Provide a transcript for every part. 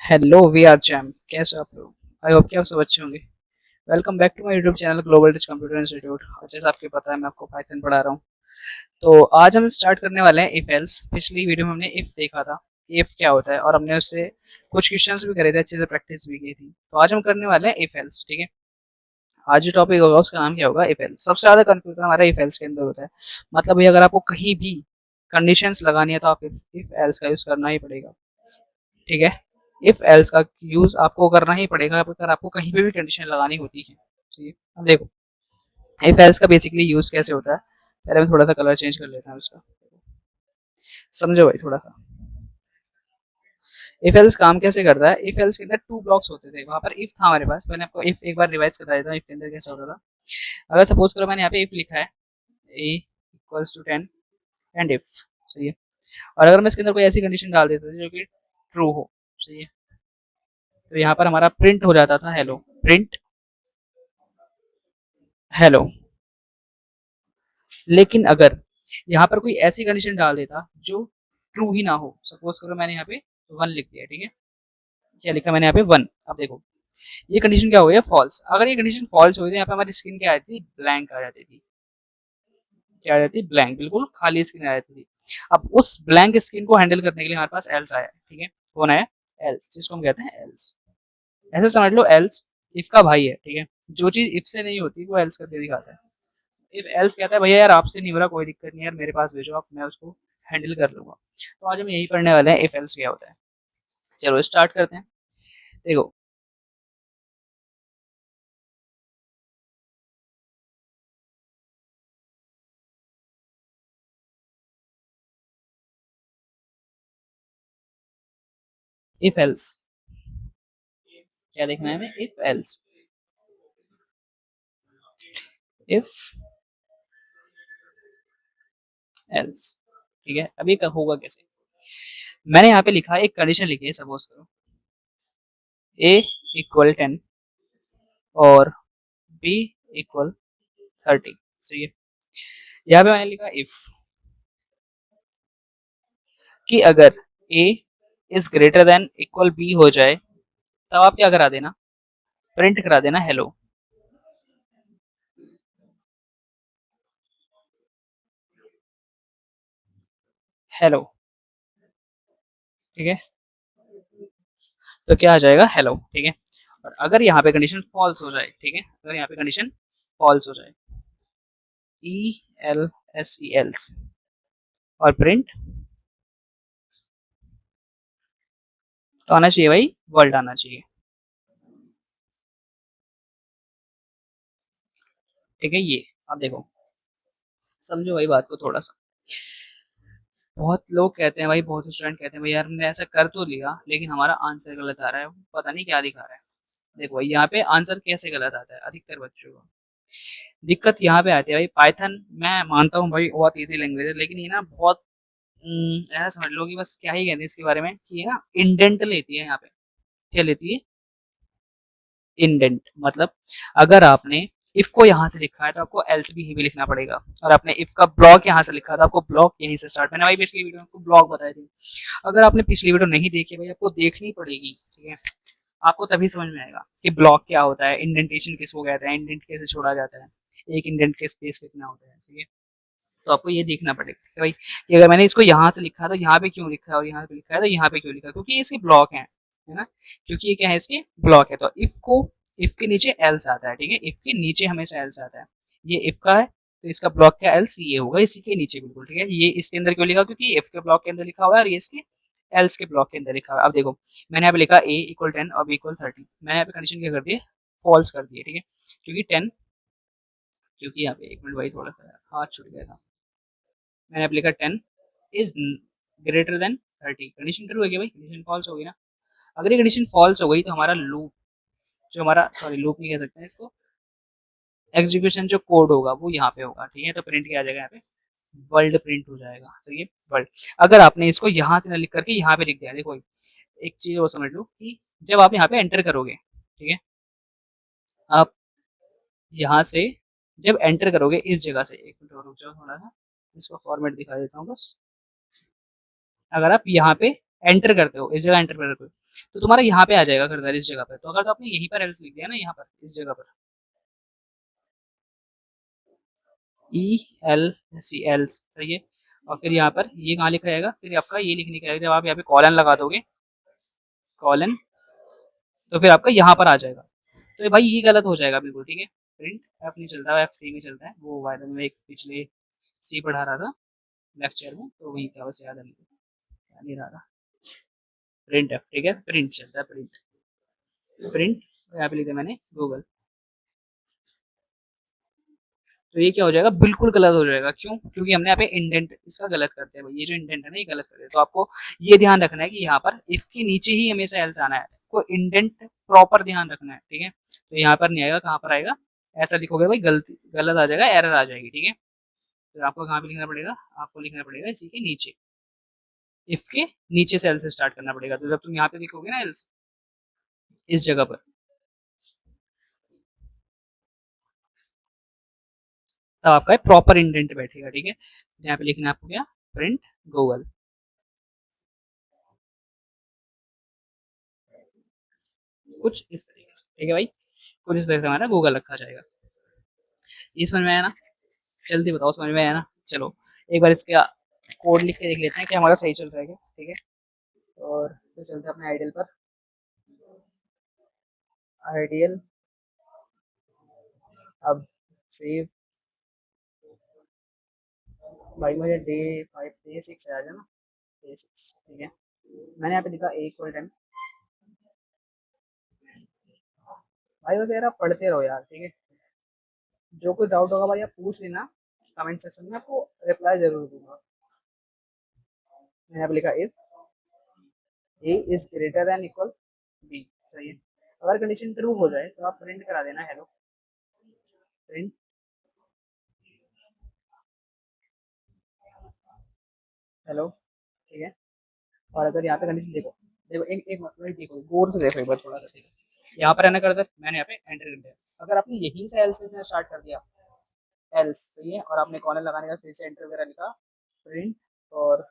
Hello we are charm, कैसे हो आप लोग? आई होप कि आप सब अच्छे होंगे। Welcome back to my YouTube channel global touch computer institute. और जैसा आपको पता है मैं आपको पाइथन पढ़ा रहा हूँ। तो आज हम स्टार्ट करने वाले हैं इफ एल्स। पिछली वीडियो में हमने इफ देखा था, इफ क्या होता है, और हमने उससे कुछ क्वेश्चंस भी करे थे, अच्छे से प्रैक्टिस भी की थी। तो आज हम करने वाले हैं इफ एल्स, ठीक है। आज जो टॉपिक होगा उसका नाम क्या होगा? If else. सबसे ज्यादा कंफ्यूजन हमारा इफ एल्स के अंदर होता है। मतलब भाई अगर आपको कहीं भी कंडीशंस लगानी है तो आप इफ एल्स का यूज करना ही पड़ेगा, ठीक है। इफ एल्स का यूज आपको करना ही पड़ेगा अगर आपको कहीं पे भी कंडीशन लगानी होती है। ठीक है, अब देखो इफ एल्स का बेसिकली यूज कैसे होता है। पहले मैं थोड़ा सा कलर चेंज कर लेता हूँ उसका, समझो भाई थोड़ा सा। इफ एल्स काम कैसे करता है? इफ एल्स के अंदर टू ब्लॉक्स होते थे, वहां पर इफ था हमारे पास। मैंने आपको इफ एक बार रिवाइज करा देता हूँ इफ के अंदर कैसा होता था। अगर सपोज करो मैंने यहाँ पे इफ लिखा है ए इक्वल्स टू 10 एंड इफ, सही है। और अगर मैं इसके अंदर कोई ऐसी कंडीशन डाल देता था जो कि ट्रू हो, सही है, तो यहाँ पर हमारा प्रिंट हो जाता था हेलो, प्रिंट हेलो। लेकिन अगर यहाँ पर कोई ऐसी कंडीशन डाल देता जो ट्रू ही ना हो, सपोज करो मैंने यहाँ पे वन लिख दिया, ठीक है। क्या लिखा मैंने यहाँ पे? वन। अब देखो ये कंडीशन क्या हो गया? फॉल्स। अगर ये कंडीशन फॉल्स हुई तो यहाँ पे हमारी स्क्रीन क्या आ जाती थी? ब्लैंक आ जाती थी। क्या आ जाती थी? ब्लैंक, बिल्कुल खाली स्क्रीन आ जाती थी। अब उस ब्लैंक स्क्रीन को हैंडल करने के लिए हमारे पास एल्स आया, ठीक है। कौन आया? एल्स, जिसको हम कहते हैं एल्स। ऐसे समझ लो एल्स इफ का भाई है, ठीक है। जो चीज इफ से नहीं होती वो एल्स करके दिखाता है। इफ एल्स कहता है भैया यार आपसे नहीं हो रहा, कोई दिक्कत नहीं यार, मेरे पास भेजो आप, मैं उसको हैंडल कर लूंगा। तो आज हम यही पढ़ने वाले हैं इफ एल्स क्या होता है। चलो स्टार्ट करते हैं। देखो इफ एल्स क्या देखना है हमें? इफ एल्स, इफ एल्स, ठीक है। अभी होगा कैसे? मैंने यहाँ पे लिखा है, एक कंडीशन लिखी है, सपोज करो ए इक्वल 10 और बी इक्वल 30, सही है। यहाँ पे मैंने लिखा इफ कि अगर A is greater than equal B हो जाए तब आप क्या करा देना? प्रिंट करा देना हेलो। हेलो, ठीक है। तो क्या आ जाएगा? हेलो, ठीक है। और अगर यहाँ पे कंडीशन फॉल्स हो जाए, ठीक है, अगर यहाँ पे कंडीशन फॉल्स हो जाए, E L S E else, और प्रिंट तो आना चाहिए भाई, वर्ल्ड आना चाहिए, ठीक है। ये अब देखो, समझो भाई बात को थोड़ा सा। बहुत लोग कहते हैं भाई, बहुत स्टूडेंट कहते हैं भाई यार हमने ऐसा कर तो लिया लेकिन हमारा आंसर गलत आ रहा है, पता नहीं क्या दिखा रहा है। देखो भाई यहाँ पे आंसर कैसे गलत आता है अधिकतर बच्चों को? दिक्कत यहाँ पे आती है भाई, पाइथन मैं मानता हूँ भाई बहुत इजी लैंग्वेज है, लेकिन ये ना बहुत ऐसा समझ लो कि बस क्या ही कहते हैं इसके बारे में कि ये ना इंडेंट लेती है यहाँ पे। क्या लेती है? इंडेंट। मतलब अगर आपने इफ को यहाँ से लिखा है तो आपको एल्स भी लिखना पड़ेगा, और आपने इफ का ब्लॉक यहाँ से लिखा था आपको ब्लॉक यहीं से स्टार्ट। मैंने भाई पिछली वीडियो में आपको ब्लॉक बताई थी। अगर आपने पिछली वीडियो नहीं देखी भाई आपको देखनी पड़ेगी, ठीक है। आपको तभी समझ में आएगा कि ब्लॉक क्या होता है, इंडेंटेशन किसको कहते हैं, इंडेंट कैसे छोड़ा जाता है, एक इंडेंट के स्पेस कितना होता है, ठीक है। तो आपको ये देखना पड़ेगा कि भाई कि अगर मैंने इसको यहाँ से लिखा तो यहाँ पे क्यों लिखा है, और यहाँ पे लिखा है तो यहाँ पे क्यों लिखा है, क्योंकि ये इसके ब्लॉक है ना। क्योंकि ये क्या है, इसके ब्लॉक है। तो इफ को, इफ के नीचे एल्स आता है, ठीक है। इफ के नीचे हमेशा एल्स आता है। ये इफ का है तो इसका ब्लॉक क्या एल्स ये होगा इसी के नीचे, बिल्कुल ठीक है। ये इसके अंदर क्यों लिखा? क्योंकि इफ के ब्लॉक के अंदर लिखा हुआ है और ये इसके एल्स के ब्लॉक के अंदर लिखा हुआ है। अब देखो मैंने यहाँ पे लिखा ए इक्वल 10 और बी इक्वल 30, मैंने यहाँ पे कंडीशन क्या कर दी? फॉल्स कर दी है, ठीक है। क्योंकि 10, क्योंकि यहाँ पे एक मिनट भाई थोड़ा सा हाथ छूट गया था। मैंने यहाँ पे लिखा 10 is greater then 30, condition true है क्या भाई? कंडीशन फॉल्स हो गई ना। अगर ये कंडीशन फॉल्स हो गई तो हमारा लूप, जो हमारा, सॉरी लूप नहीं कह सकते हैं इसको, एग्जीक्यूशन जो कोड होगा वो यहाँ पे होगा, ठीक है। तो प्रिंट किया जाएगा यहाँ पे, वर्ल्ड प्रिंट हो जाएगा, सही है, वर्ल्ड। अगर आपने इसको यहाँ से ना लिख करके यहाँ पे लिख दिया, देखो एक चीज वो समझ लो कि जब आप यहाँ पे एंटर करोगे, ठीक है, आप यहाँ से जब एंटर करोगे इस जगह से, एक मिनट और रुक जाओ थोड़ा सा, इसका फॉर्मेट दिखा देता हूँ बस। अगर आप यहाँ पे एंटर करते हो, इस जगह एंटर करते हो, तो तुम्हारा यहाँ पे आ जाएगा कर्सर इस जगह पर। तो अगर तो आपने यहीं पर एल्स लिख दिया ना, यहाँ पर इस जगह पर ई एल सी एल्स, सही है। और फिर यहाँ पर ये कहाँ लिखा जाएगा, फिर आपका ये लिखने का जब आप यहाँ पे कॉलन लगा दोगे, कॉलन, तो फिर आपका यहाँ पर आ जाएगा। तो ये भाई ये गलत हो जाएगा बिल्कुल, ठीक है। प्रिंट एफ नहीं चलता, एफ सी में चलता है, वो वायरल में एक पिछले सी पढ़ा रहा था लेक्चर में, तो वही क्या बस याद नहीं रहा था। प्रिंट एफ, ठीक है, प्रिंट चलता है, प्रिंट, प्रिंट यहाँ पे लिखा मैंने गूगल। तो ये क्या हो जाएगा, बिल्कुल गलत हो जाएगा। क्यों? क्योंकि हमने यहाँ पे इंडेंट इसका गलत करते हैं भाई, ये जो इंडेंट है ना ये गलत करते हैं। तो आपको ये ध्यान रखना है कि यहाँ पर इसके नीचे ही हमेशा एल्स आना है, को इंडेंट प्रॉपर ध्यान रखना है, ठीक है। तो यहाँ पर नहीं आएगा, कहाँ पर आएगा, ऐसा लिखोगे भाई गलती गलत आ जाएगा, एरर आ जाएगी, ठीक है। तो आपको कहाँ पे लिखना पड़ेगा, आपको लिखना पड़ेगा इसी के नीचे, इफ के नीचे से एल से स्टार्ट करना पड़ेगा। तो जब तुम यहाँ पे लिखोगे ना एल्स इस जगह पर, तब आपका प्रॉपर इंडेंट बैठेगा, ठीक है। यहाँ पे लिखना है आपको क्या, प्रिंट गूगल, कुछ इस तरीके से, ठीक है भाई, कुछ इस तरह से हमारा गूगल रखा जाएगा। ये समझ में आया ना, जल्दी बताओ समझ में आया ना। चलो एक बार इसका कोड लिख के देख लेते हैं कि हमारा सही चल रहा है क्या, ठीक है। और तो चलते हैं अपने आइडियल पर, आइडियल, अब सेव, भाई मुझे डे 6 आ जाए ना, डे 6, ठीक है। मैंने यहाँ पे लिखा A=10। भाई बस यार आप पढ़ते रहो यार, ठीक है। जो कुछ डाउट होगा भाई आप पूछ लेना कमेंट सेक्शन में, आपको रिप्लाई जरूर दूंगा। मैंने यहाँ पे लिखा if a is greater than equal b, सही है। अगर कंडीशन ट्रू हो जाए तो आप प्रिंट करा देना हेलो, प्रिंट हेलो, ठीक है। और अगर यहाँ पे कंडीशन देखो, देखो एक एक मतलब देखो गौर से देखो एक बार थोड़ा सा, देखो यहाँ पर रहना करता है, मैंने यहाँ पे एंटर कर दिया। अगर आपने यहीं से एल से स्टार्ट कर दिया, एल्स, सही है, और आपने कॉर्नर लगाने का फिर से एंटर वगैरह लिखा, प्रिंट, और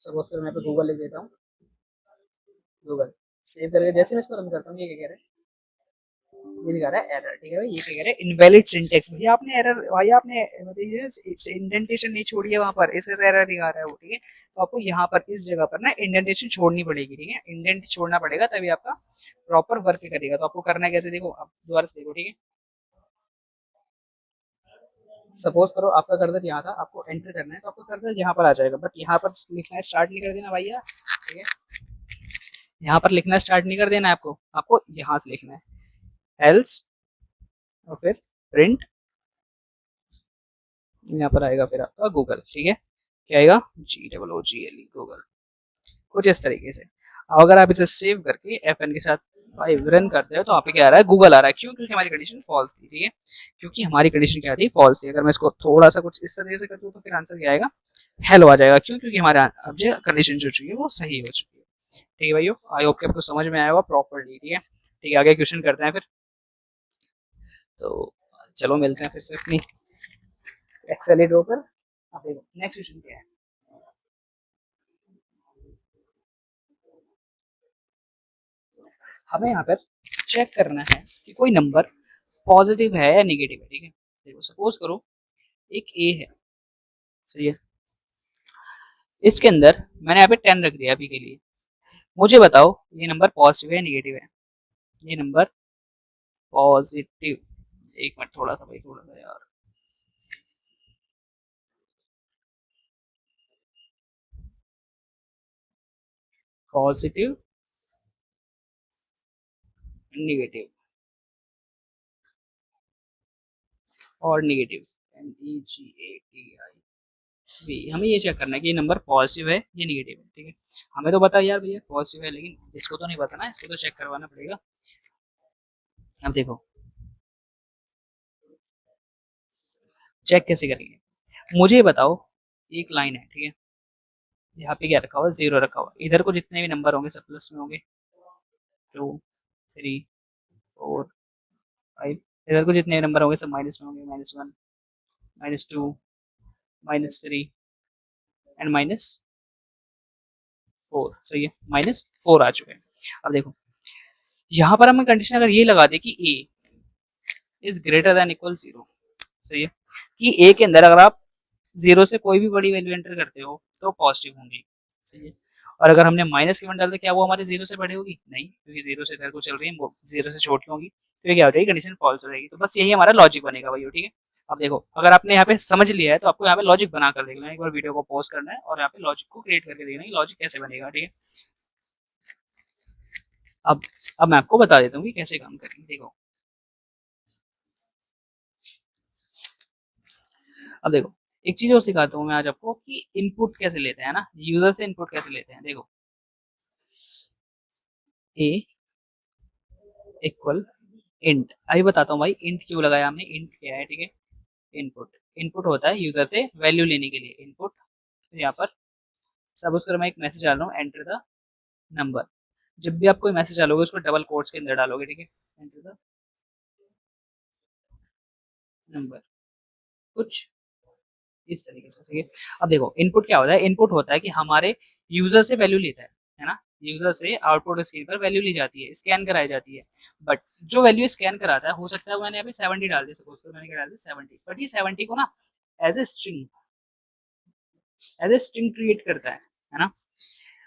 सपोज कर मैं पे गूगल लिख देता हूँ, गूगल सेव करके जैसे मैं इसको रन करता हूँ, ये क्या कह रहा है, ये दिखा रहा है एरर, ठीक है भाई। ये क्या कह रहा है, इनवैलिड सिंटेक्स, ये आपने एरर भाई, आपने मतलब इंडेंटेशन नहीं छोड़ी है वहां पर, इस वजह से एरर दिखा रहा है वो, ठीक है। तो आपको यहाँ पर इस जगह पर ना इंडेंटेशन छोड़नी पड़ेगी, ठीक है, इंडेंट छोड़ना पड़ेगा तभी आपका प्रॉपर वर्क करेगा। तो आपको करना है कैसे, देखो आप दोबारा से देखो, ठीक है। सपोज करो आपका कर्सर यहाँ था, आपको एंटर करना है तो आपका कर्सर यहाँ पर आ जाएगा, बट यहाँ पर लिखना है स्टार्ट नहीं कर देना भैया, ठीक है। यहाँ पर लिखना स्टार्ट नहीं कर देना है आपको, आपको यहाँ से लिखना है एल्स, और फिर प्रिंट, यहाँ पर आएगा फिर आपका गूगल, ठीक है। क्या आएगा, GOOGLE, गूगल, कुछ इस तरीके से। अब अगर आप इसे सेव करके FN के साथ 5 रन करते हो तो आप क्या आ रहा है, गूगल आ रहा है। क्यों? क्योंकि हमारी कंडीशन फॉल्स थी, ठीक है। क्योंकि हमारी कंडीशन क्या थी, फॉल्स थी। अगर मैं इसको थोड़ा सा कुछ इस तरीके से कर दूँ तो फिर आंसर क्या आएगा, हेलो आ जाएगा। क्यों? क्योंकि हमारे अब जो कंडीशन जो चुकी है वो सही हो चुकी है, ठीक है भाइयों। आई होप कि आपको समझ में आया होगा प्रॉपरली, ठीक है। ठीक है, आगे क्वेश्चन करते हैं फिर। तो चलो मिलते हैं फिर से अपनी एक्सेल ड्रॉ पर। अब देखो नेक्स्ट क्वेश्चन क्या है। हमें यहाँ पर चेक करना है कि कोई नंबर पॉजिटिव है या निगेटिव है, ठीक है। देखो सपोज करो एक ए है, सही है। इसके अंदर मैंने यहाँ पे 10 रख दिया अभी के लिए। मुझे बताओ ये नंबर पॉजिटिव है निगेटिव है, ये नंबर पॉजिटिव, एक मिनट थोड़ा सा भाई, थोड़ा सा यार, पॉजिटिव निगेटिव और निगेटिव, NEGATIV, हमें ये चेक करना है कि ये नंबर पॉजिटिव है या निगेटिव है, ठीक है। हमें तो पता है यार भैया पॉजिटिव है, लेकिन इसको तो नहीं पता ना, इसको तो चेक करवाना पड़ेगा। अब देखो चेक कैसे करेंगे, मुझे बताओ एक लाइन है, ठीक है। यहाँ पे क्या रखा हुआ है, 0 रखा हुआ है। इधर को जितने भी नंबर होंगे सब प्लस में होंगे, 2, 3, 4, 5। इधर को जितने नंबर होंगे सब माइनस में होंगे, -1, -2, -3 एंड -4। 4, सही है, -4 आ चुके हैं। अब देखो यहाँ पर हमें कंडीशन अगर ये लगा दे कि ए इज ग्रेटर देन इक्वल 0, सही है, कि ए के अंदर अगर आप 0 से कोई भी बड़ी वैल्यू एंटर करते हो तो पॉजिटिव होंगी, सही है। और अगर हमने माइनस की वन डाल दिया, क्या वो हमारे 0 से बड़ी होगी? नहीं, क्योंकि 0 से इधर को चल रही है, वो 0 से छोटी होंगी, तो ये क्या हो जाएगी? कंडीशन फॉल्स हो जाएगी। तो बस यही हमारा लॉजिक बनेगा भाई, ठीक है। अब देखो अगर आपने यहाँ पे समझ लिया है तो आपको यहाँ पे लॉजिक बना कर देखना है, एक बार वीडियो को पॉज करना है और यहाँ पे लॉजिक को क्रिएट करके देखना है, लॉजिक कैसे बनेगा, ठीक है। अब अब मैं आपको बता देता हूँ कि कैसे काम करेंगे, देखो। अब देखो एक चीज और सिखाता हूँ मैं आज आपको कि इनपुट कैसे लेते हैं ना, यूजर से इनपुट कैसे लेते हैं। देखो ए इक्वल इंट, अभी बताता हूँ भाई इंट क्यों लगाया हमने, इंट क्या है, ठीक है। इनपुट, इनपुट होता है यूजर से वैल्यू लेने के लिए इनपुट। तो यहाँ पर सपोज करो मैं एक मैसेज डाल रहा हूँ, एंटर द नंबर। जब भी आप कोई मैसेज डालोगे उसको डबल कोट्स के अंदर डालोगे, ठीक है, एंटर द नंबर, कुछ इस तरीके से, सही है। अब देखो इनपुट क्या होता है, इनपुट होता है कि हमारे यूजर से वैल्यू लेता है ना, यूजर से आउटपुट स्क्रीन पर वैल्यू ली जाती है, स्कैन कराई जाती है। बट जो वैल्यू स्कैन कराता है, हो सकता है मैंने यहाँ पे 70 डाल दी, सपोज करो मैंने क्या डाल दी 70, बट ये 70 को ना as a string, as a string create करता है ना।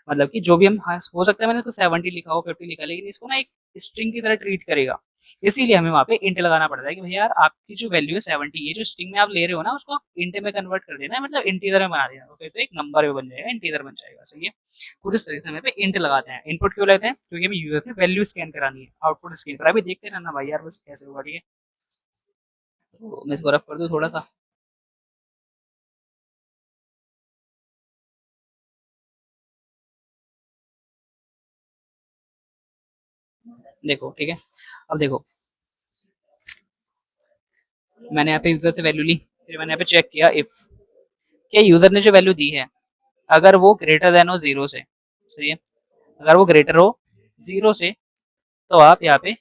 मतलब कि जो भी हम, हाँ, हो सकता है मैंने तो 70 लिखा हो 50 लिखा, लेकिन इसको ना एक स्ट्रिंग की तरह ट्रीट करेगा। इसीलिए हमें वहाँ पे इंट लगाना पड़ता है कि भैया यार आपकी जो वैल्यू है 70, ये जो स्ट्रिंग में आप ले रहे हो ना उसको आप इंट में कन्वर्ट कर देना है, मतलब इंटीजर में बना देना, फिर तो एक नंबर में बन जाएगा, इंटीजर बन जाएगा, सही है। कुछ इस तरीके से हमें पे इंट लगाते हैं। इनपुट क्यों लेते हैं? क्योंकि हमें यूजर से वैल्यू स्कैन करानी है, आउटपुट स्कैन करा, अभी देखते रहना भाई यार बस कैसे होगा, ठीक है। तो मैं इसको रफ कर दूँ थोड़ा सा, देखो ठीक है। अब देखो मैंने यहाँ पे यूजर से वैल्यू ली, फिर मैंने यहाँ पे चेक किया इफ, क्या यूजर ने जो वैल्यू दी है अगर वो ग्रेटर देन हो 0 से, सही है, अगर वो ग्रेटर हो 0 से तो आप यहाँ पे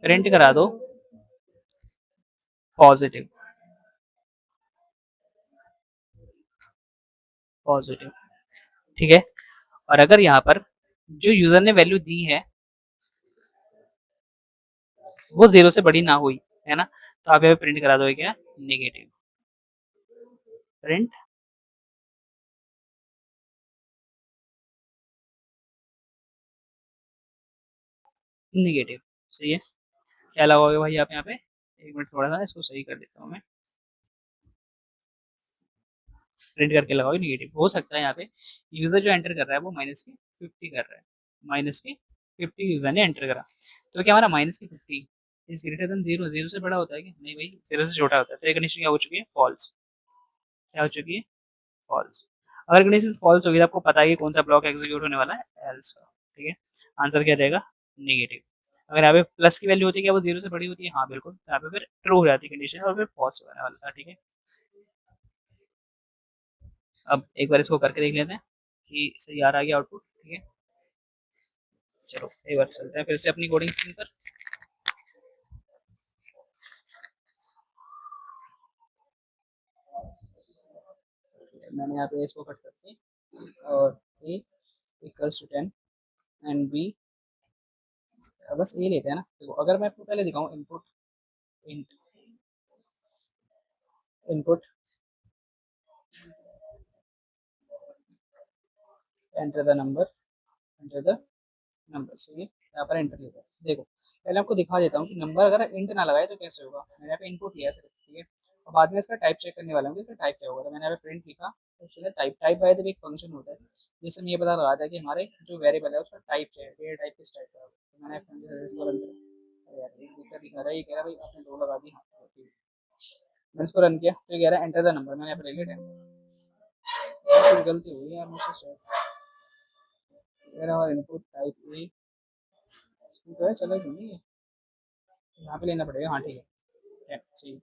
प्रिंट करा दो पॉजिटिव, पॉजिटिव, ठीक है। और अगर यहाँ पर जो यूजर ने वैल्यू दी है वो 0 से बड़ी ना हुई है ना, तो आप यहाँ पे प्रिंट करा दोगे क्या, नेगेटिव, प्रिंट नेगेटिव, सही है। क्या लगाओगे भाई आप यहाँ पे, एक मिनट थोड़ा सा इसको सही कर देता हूँ मैं, प्रिंट करके लगाओगे निगेटिव। हो सकता है यहाँ पे यूजर जो एंटर कर रहा है वो -50 कर रहा है, -50 यूजर ने एंटर करा, तो क्या हमारा -50 इज ग्रेटर देन 0, 0 से बड़ा होता है कि नहीं भाई, 0 से छोटा होता है, तो ये कंडीशन क्या हो चुकी है, फॉल्स, क्या हो चुकी है, फॉल्स। अगर कंडीशन फॉल्स होगी तो आपको पता है कि कौन सा ब्लॉक एग्जीक्यूट होने वाला है, एल्स का, ठीक है। आंसर क्या रहेगा, नेगेटिव। अगर यहाँ पे प्लस की वैल्यू होती है, क्या वो 0 से बड़ी होती है, हाँ बिल्कुल, तो यहाँ पे फिर ट्रू हो जाती है कंडीशन और फिर फॉल्स होने वाला था, ठीक है। अब एक बार इसको करके देख लेते हैं कि सही आ रहा है आउटपुट, ठीक है। चलो एक बार चलते हैं फिर से अपनी कोडिंग स्क्रीन पर। मैंने यहाँ पे इसको कट करके और ए इक्वल्स टू 10 एंड बी, बस ए लेते हैं ना। देखो अगर मैं आपको पहले दिखाऊं input, input enter the number, enter the number, सही है। यहाँ पर एंटर लेते हैं। देखो पहले आपको दिखा देता हूँ कि नंबर अगर इंट ना लगाए तो कैसे होगा। मैंने यहाँ पे इनपुट लिया सिर्फ, ठीक है, और बाद में इसका टाइप चेक करने वाला हूँ कि इसका टाइप क्या होगा। तो मैंने यहाँ पे प्रिंट लिखा, तो उसके टाइप, टाइप बाय द एक फंक्शन होता है जिससे हम ये पता लगाता है कि हमारे जो वेरिएबल है उसका टाइप क्या है, डेटा टाइप किस टाइप का है। तो मैंने इसको रन करा, अरे यार एक दिक्कत दिखा रहा है, ये कह रहा है भाई आपने 2 लगा दी, हाँ ठीक है। मैंने इसको रन किया तो ये कह रहा है एंटर द नंबर, मैंने यहाँ पे लिख लिया, गलती हुई यार मुझसे शायद, कह रहा है इनपुट टाइप ए, इसको तो है चलो नहीं है, यहाँ पे लेना पड़ेगा, हाँ ठीक है, सही।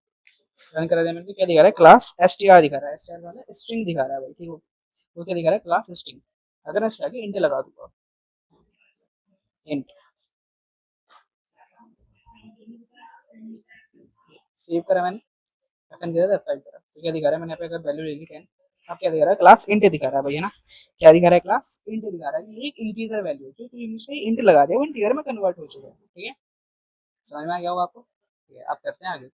रन करा दिया मैंने, तो क्या दिखा रहा है, क्लास str दिखा रहा है, str वाला स्ट्रिंग दिखा रहा है भाई, ठीक है। वो क्या दिखा रहा है, क्लास स्ट्रिंग। अगर मैं इसके आगे इंट लगा दूंगा, इंट सेव करा मैंने, अपन किया था फाइल करा, तो क्या दिखा रहा है, मैंने यहाँ पे अगर वैल्यू ले ली 10, अब क्या दिखा रहा है, क्लास इंट दिखा रहा है भैया ना, क्या दिखा रहा है, क्लास इंट दिखा रहा है, ये एक इंटीजर वैल्यू है, तो ये मुझे इंट लगा दिया, वो इंटीजर में कन्वर्ट हो चुका है। ठीक है, समझ में आ गया होगा आपको। ठीक है, आप करते हैं आगे।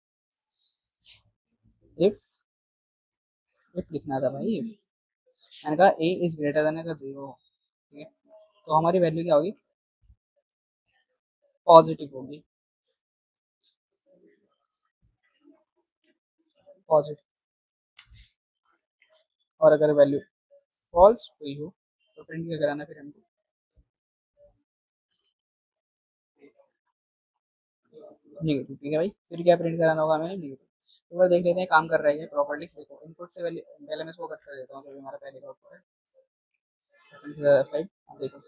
इफ इफ लिखना था भाई, इफ मैंने कहा ए इज ग्रेटर देन का 0। ठीक है, तो हमारी वैल्यू क्या होगी, पॉजिटिव होगी, पॉजिटिव। और अगर वैल्यू फॉल्स हुई हो तो प्रिंट क्या कराना फिर हमको, नेगेटिव। ठीक है भाई, फिर क्या प्रिंट कराना होगा हमें, नेगेटिव। तो बार देख लेते हैं काम कर रहा है ये प्रॉपर्ली। देखो इनपुट से वैल्यू, पहले मैं इसको कट कर देता हूँ, जो भी हमारा पहले का आउटपुट है 5। अब देखो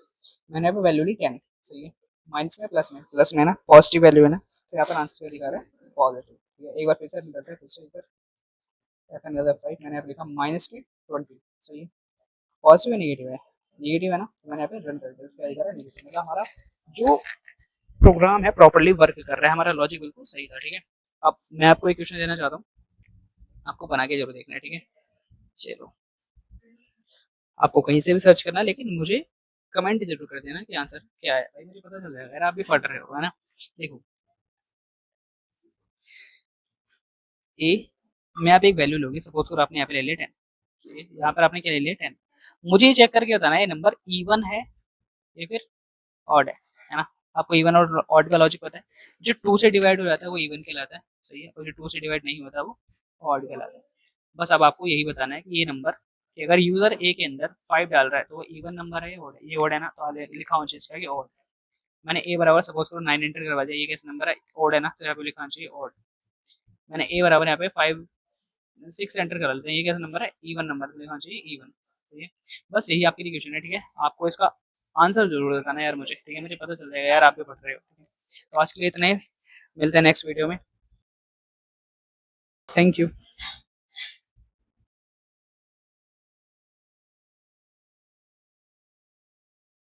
मैंने यहाँ पे वैल्यू ली 10, सही है, माइनस में प्लस में ना पॉजिटिव वैल्यू है ना, तो यहाँ पर आंसर क्या दिखा रहा है, पॉजिटिव। ठीक है, एक बार फिर से करते हैं, फिर से एक बार एफ एन 5 मैंने यहाँ पे लिखा -20, सही है, पॉजिटिव है नेगेटिव है, नेगेटिव है ना, तो मैंने यहाँ पे रन कर दिया, क्या दिखा रहा है, नेगेटिव। मतलब हमारा जो प्रोग्राम है प्रॉपर्ली वर्क कर रहा है, हमारा लॉजिक बिल्कुल सही था। ठीक है, अब मैं आपको एक क्वेश्चन देना चाहता हूँ, आपको बना के जरूर देखना है। ठीक है, चलो आपको कहीं से भी सर्च करना है, लेकिन मुझे कमेंट जरूर कर देना कि आंसर क्या है, भाई मुझे पता चल जाएगा यार, आप भी पढ़ रहे हो, है ना। देखो ए में आप एक वैल्यू लोगे, सपोज करो आपने यहाँ पे ले लिया 10, यहाँ पर आपने क्या ले लिया 10, मुझे ये चेक करके बताना है ये नंबर इवन है या फिर ऑड है ना। आपको इवन और ऑड का लॉजिक पता है, जो 2 से डिवाइड हो जाता है वो इवन कहलाता है, सही है, और जो 2 से डिवाइड नहीं होता वो ऑड कहलाता है। बस अब आपको यही बताना है कि ये नंबर, कि अगर यूजर ए के अंदर 5 डाल रहा है तो वो इवन नंबर है या ऑड है, ये ऑड है ना, तो आगे लिखा होना चाहिए इसका कि ऑड। मैंने ए बराबर सपोज करो 9 एंटर करवा दिया, ये कैसा नंबर है, ऑड है ना, तो यहाँ पे लिखा होना चाहिए ऑड। मैंने ए बराबर यहाँ पे 6 एंटर करा लेते हैं, ये कैसा नंबर है, इवन नंबर, तो लिखना चाहिए इवन। ठीक है, बस यही आपके लिए क्वेश्चन है। ठीक है, आपको इसका आंसर जरूर बताना यार मुझे, ठीक है, मुझे पता चल जाएगा यार आप भी पढ़ रहे हो। ठीक है, तो आज के लिए इतना ही, मिलते हैं नेक्स्ट वीडियो में। Thank you.